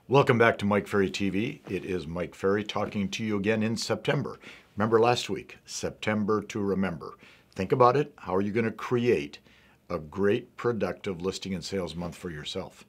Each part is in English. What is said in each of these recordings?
Welcome back to Mike Ferry TV. It is Mike Ferry talking to you again in September. Remember last week, September to remember. Think about it. How are you going to create a great productive listing and sales month for yourself?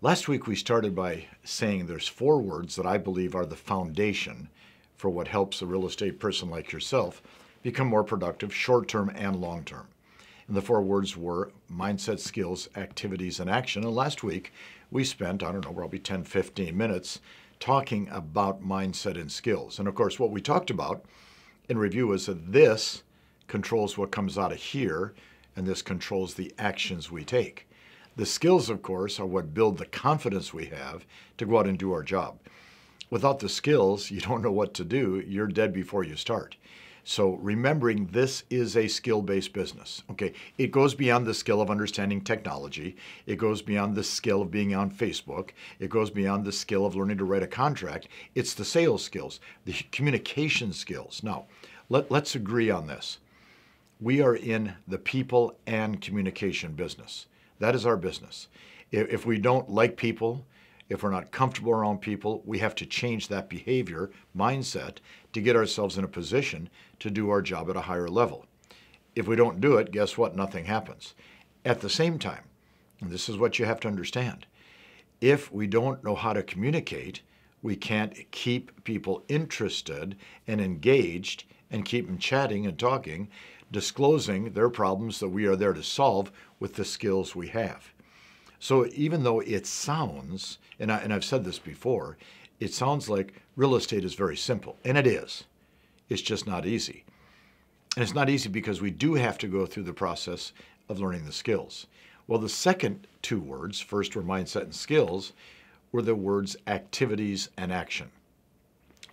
Last week we started by saying there's 4 words that I believe are the foundation for what helps a real estate person like yourself become more productive short-term and long-term. And the 4 words were mindset, skills, activities, and action. And last week, we spent, probably 10, 15 minutes talking about mindset and skills. And of course, what we talked about in review is that this controls what comes out of here, and this controls the actions we take. The skills, of course, are what build the confidence we have to go out and do our job. Without the skills, you don't know what to do. You're dead before you start. So remembering this is a skill-based business. Okay, it goes beyond the skill of understanding technology. It goes beyond the skill of being on Facebook. It goes beyond the skill of learning to write a contract. It's the sales skills, the communication skills. Now, let's agree on this. We are in the people and communication business. That is our business. If we don't like people, if we're not comfortable around people, we have to change that behavior, mindset, to get ourselves in a position to do our job at a higher level. If we don't do it, guess what? Nothing happens. At the same time, and this is what you have to understand, if we don't know how to communicate, we can't keep people interested and engaged and keep them chatting and talking, disclosing their problems that we are there to solve with the skills we have. So even though it sounds, and I've said this before, it sounds like real estate is very simple, and it is. It's just not easy. And it's not easy because we do have to go through the process of learning the skills. Well, the second 2 words, first were mindset and skills, were the words activities and action.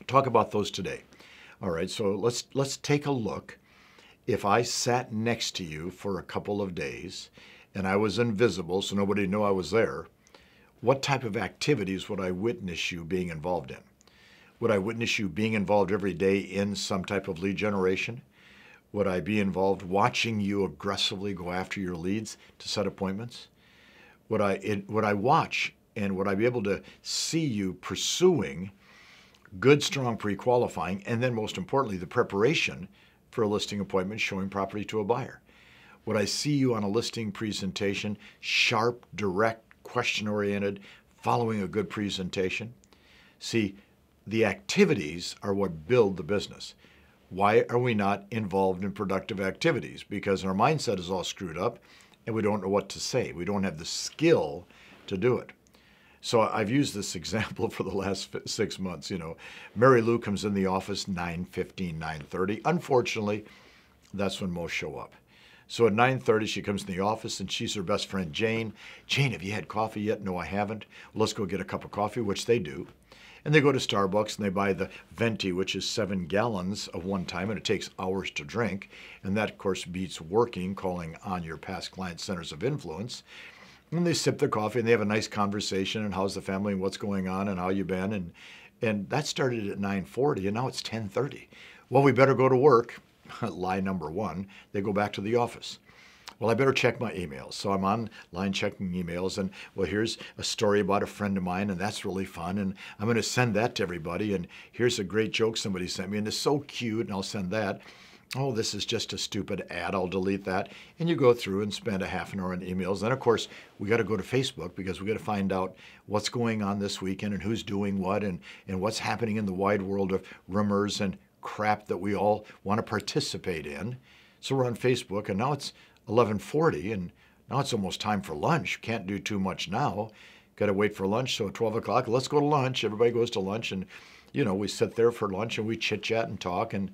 Talk about those today. All right, so let's take a look. If I sat next to you for a couple of days and I was invisible so nobody knew I was there, what type of activities would I witness you being involved in? Would I witness you being involved every day in some type of lead generation? Would I be involved watching you aggressively go after your leads to set appointments? Would I watch and would I be able to see you pursuing good, strong pre-qualifying and then most importantly, the preparation for a listing appointment showing property to a buyer? Would I see you on a listing presentation, sharp, direct, question-oriented, following a good presentation? See, the activities are what build the business. Why are we not involved in productive activities? Because our mindset is all screwed up and we don't know what to say. We don't have the skill to do it. So I've used this example for the last 6 months. Mary Lou comes in the office 9:15, 9:30. Unfortunately, that's when most show up. So at 9:30, she comes in the office and she's her best friend, Jane. Jane, have you had coffee yet? No, I haven't. Well, let's go get a cup of coffee, which they do. And they go to Starbucks and they buy the venti, which is 7 gallons of one time, and it takes hours to drink. And that, of course, beats calling on your past client centers of influence. And they sip their coffee and they have a nice conversation and how's the family and what's going on and how you been. And that started at 9:40 and now it's 10:30. Well, we better go to work. Lie number 1, they go back to the office. Well, I better check my emails. So I'm online checking emails and, well, here's a story about a friend of mine and that's really fun and I'm going to send that to everybody and here's a great joke somebody sent me and it's so cute and I'll send that. Oh, this is just a stupid ad. I'll delete that. And you go through and spend a half an hour on emails. Then, of course, we got to go to Facebook because we got to find out what's going on this weekend and who's doing what and what's happening in the wide world of rumors and crap that we all want to participate in. So we're on Facebook, and now it's 11:40, and now it's almost time for lunch. Can't do too much now. Got to wait for lunch, so at 12 o'clock, let's go to lunch. Everybody goes to lunch, and, we sit there for lunch, and we chit-chat and talk, and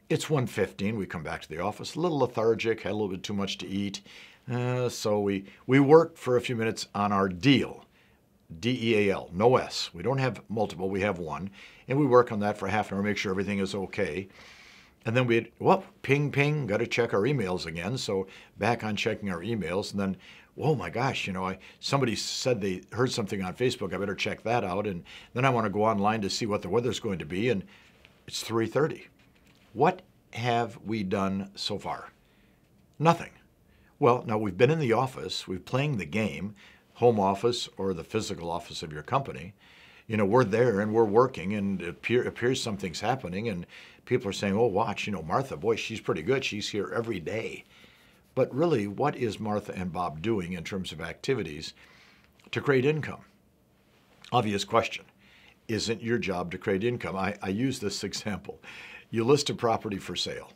it's 1:15. We come back to the office, a little lethargic, had a little bit too much to eat. So we worked for a few minutes on our deal. DEAL, no S. We don't have multiple, we have one. And we work on that for half an hour, make sure everything is okay. And then ping, ping, got to check our emails again. So back on checking our emails. And then, oh my gosh, somebody said they heard something on Facebook. I better check that out. And then I want to go online to see what the weather's going to be. And it's 3:30. What have we done so far? Nothing. Well, now we've been in the office, we've playing the game, home office or the physical office of your company, we're there and we're working, and it appears something's happening, and people are saying, oh, watch, Martha, boy, she's pretty good. She's here every day. But really, what is Martha and Bob doing in terms of activities to create income? Obvious question. Isn't your job to create income? I use this example. You list a property for sale,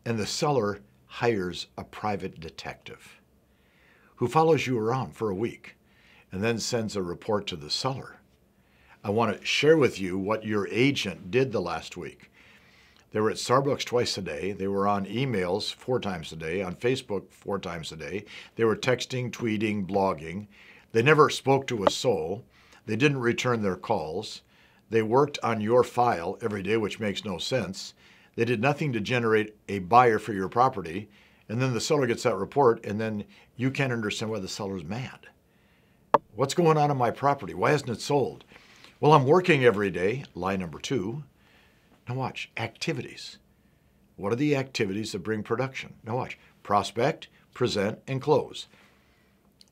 and the seller hires a private detective who follows you around for a week and then sends a report to the seller. I want to share with you what your agent did the last week. They were at Starbucks twice a day. They were on emails 4 times a day, on Facebook 4 times a day. They were texting, tweeting, blogging. They never spoke to a soul. They didn't return their calls. They worked on your file every day, which makes no sense. They did nothing to generate a buyer for your property. And then the seller gets that report, and then you can't understand why the seller's mad. What's going on my property? Why hasn't it sold? Well, I'm working every day. Lie number 2. Now watch, activities. What are the activities that bring production? Now watch, prospect, present, and close.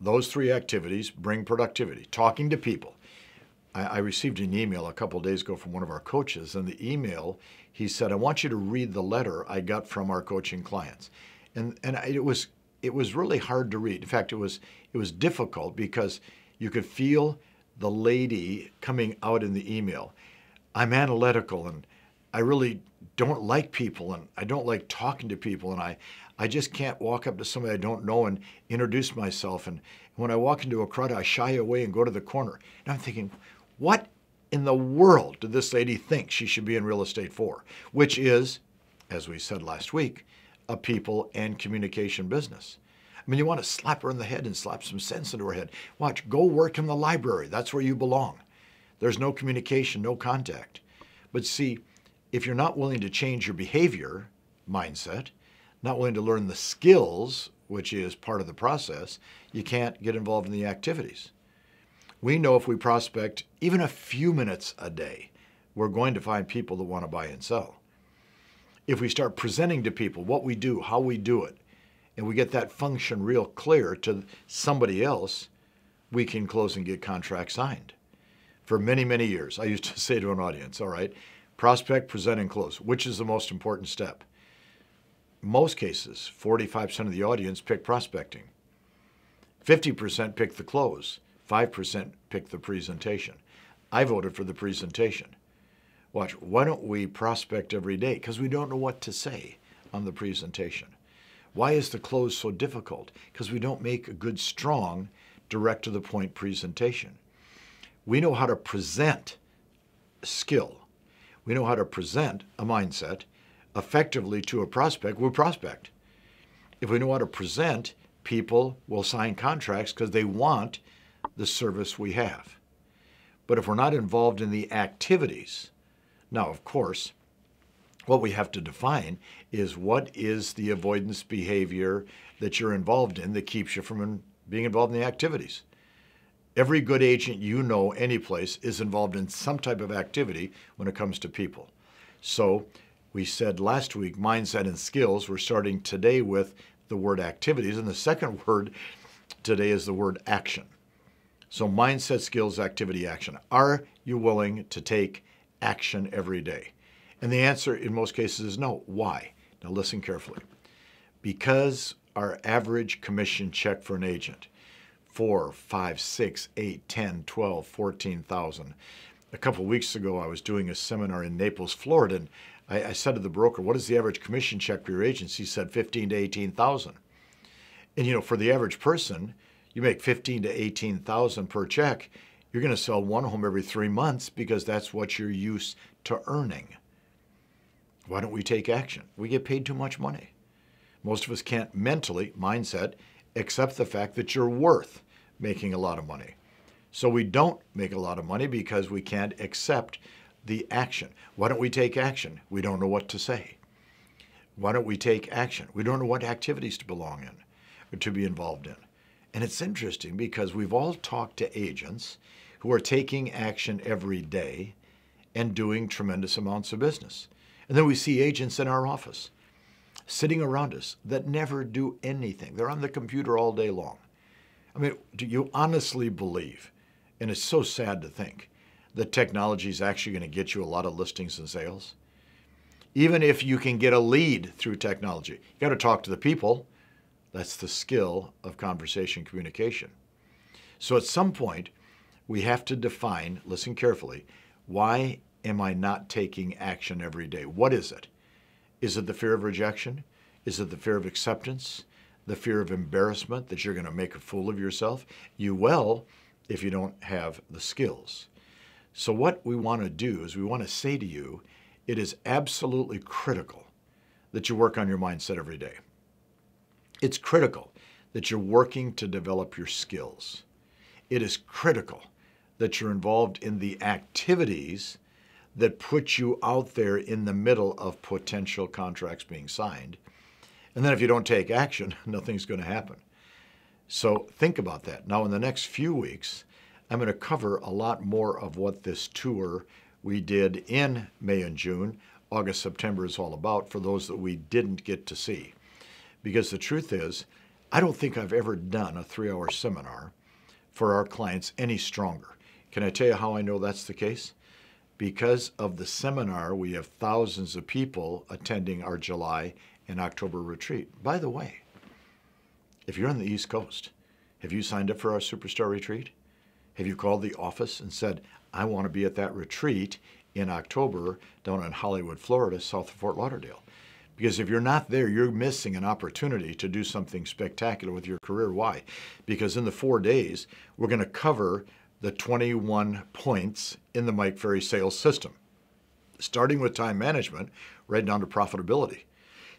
Those 3 activities bring productivity. Talking to people. I received an email a couple of days ago from one of our coaches, and the email, he said, I want you to read the letter I got from our coaching clients. And it was really hard to read. In fact, it was difficult because you could feel the lady coming out in the email. I'm analytical, and I really don't like people, and I don't like talking to people, and I just can't walk up to somebody I don't know and introduce myself. And when I walk into a crowd, I shy away and go to the corner. And I'm thinking, what in the world did this lady think she should be in real estate for? Which is, as we said last week, a people and communication business. I mean, you want to slap her in the head and slap some sense into her head. Watch, go work in the library. That's where you belong. There's no communication, no contact. But see, if you're not willing to change your behavior, mindset, not willing to learn the skills, which is part of the process, you can't get involved in the activities. We know if we prospect even a few minutes a day, we're going to find people that want to buy and sell. If we start presenting to people what we do, how we do it, and we get that function real clear to somebody else, we can close and get contracts signed. For many, many years, I used to say to an audience, all right, prospect, present, and close. Which is the most important step? Most cases, 45% of the audience pick prospecting. 50% pick the close. 5% pick the presentation. I voted for the presentation. Watch, why don't we prospect every day? Because we don't know what to say on the presentation. Why is the close so difficult? Because we don't make a good, strong, direct-to-the-point presentation. We know how to present skill. We know how to present a mindset effectively to a prospect. We prospect. If we know how to present, people will sign contracts because they want the service we have. But if we're not involved in the activities, now, of course, what we have to define is what is the avoidance behavior that you're involved in that keeps you from being involved in the activities. Every good agent you know any place is involved in some type of activity when it comes to people. So we said last week, mindset and skills. We're starting today with the word activities. And the second word today is the word action. So mindset, skills, activity, action. Are you willing to take action every day? And the answer in most cases is no. Why? Now listen carefully. Because our average commission check for an agent, 4, 5, 6, 8, 10, 12, 14,000. A couple of weeks ago, I was doing a seminar in Naples, Florida, and I said to the broker, what is the average commission check for your agency? He said 15 to 18,000. And for the average person, you make 15 to 18,000 per check. You're going to sell one home every 3 months because that's what you're used to earning. Why don't we take action? We get paid too much money. Most of us can't mentally, mindset, accept the fact that you're worth making a lot of money. So we don't make a lot of money because we can't accept the action. Why don't we take action? We don't know what to say. Why don't we take action? We don't know what activities to belong in or to be involved in. And it's interesting because we've all talked to agents who are taking action every day and doing tremendous amounts of business. And then we see agents in our office sitting around us that never do anything. They're on the computer all day long. I mean, do you honestly believe, and it's so sad to think, that technology is actually going to get you a lot of listings and sales? Even if you can get a lead through technology, you got to talk to the people. That's the skill of conversation communication. So at some point, we have to define, listen carefully, why am I not taking action every day? What is it? Is it the fear of rejection? Is it the fear of acceptance? The fear of embarrassment that you're going to make a fool of yourself? You will if you don't have the skills. So what we want to do is we want to say to you, it is absolutely critical that you work on your mindset every day. It's critical that you're working to develop your skills. It is critical that you're involved in the activities that put you out there in the middle of potential contracts being signed. And then if you don't take action, nothing's going to happen. So think about that. Now, in the next few weeks, I'm going to cover a lot more of what this tour we did in May and June, August, September is all about for those that we didn't get to see. Because the truth is, I don't think I've ever done a 3-hour seminar for our clients any stronger. Can I tell you how I know that's the case? Because of the seminar, we have thousands of people attending our July and October retreat. By the way, if you're on the East Coast, have you signed up for our Superstar Retreat? Have you called the office and said, I want to be at that retreat in October down in Hollywood, Florida, south of Fort Lauderdale? Because if you're not there, you're missing an opportunity to do something spectacular with your career. Why? Because in the 4 days, we're going to cover the 21 points in the Mike Ferry sales system, starting with time management right down to profitability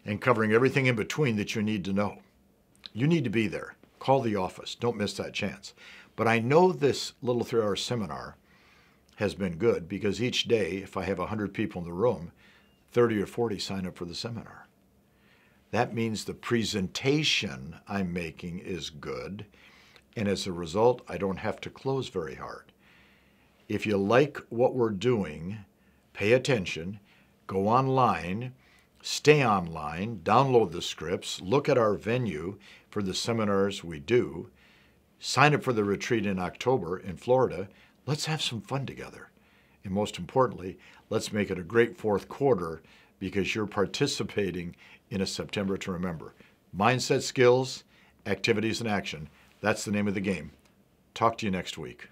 and covering everything in between that you need to know. You need to be there. Call the office. Don't miss that chance. But I know this little 3-hour seminar has been good because each day, if I have 100 people in the room, 30 or 40 sign up for the seminar. That means the presentation I'm making is good, and as a result, I don't have to close very hard. If you like what we're doing, pay attention, go online, stay online, download the scripts, look at our venue for the seminars we do, sign up for the retreat in October in Florida. Let's have some fun together. And most importantly, let's make it a great fourth quarter because you're participating in a September to remember. Mindset skills, activities, and action. That's the name of the game. Talk to you next week.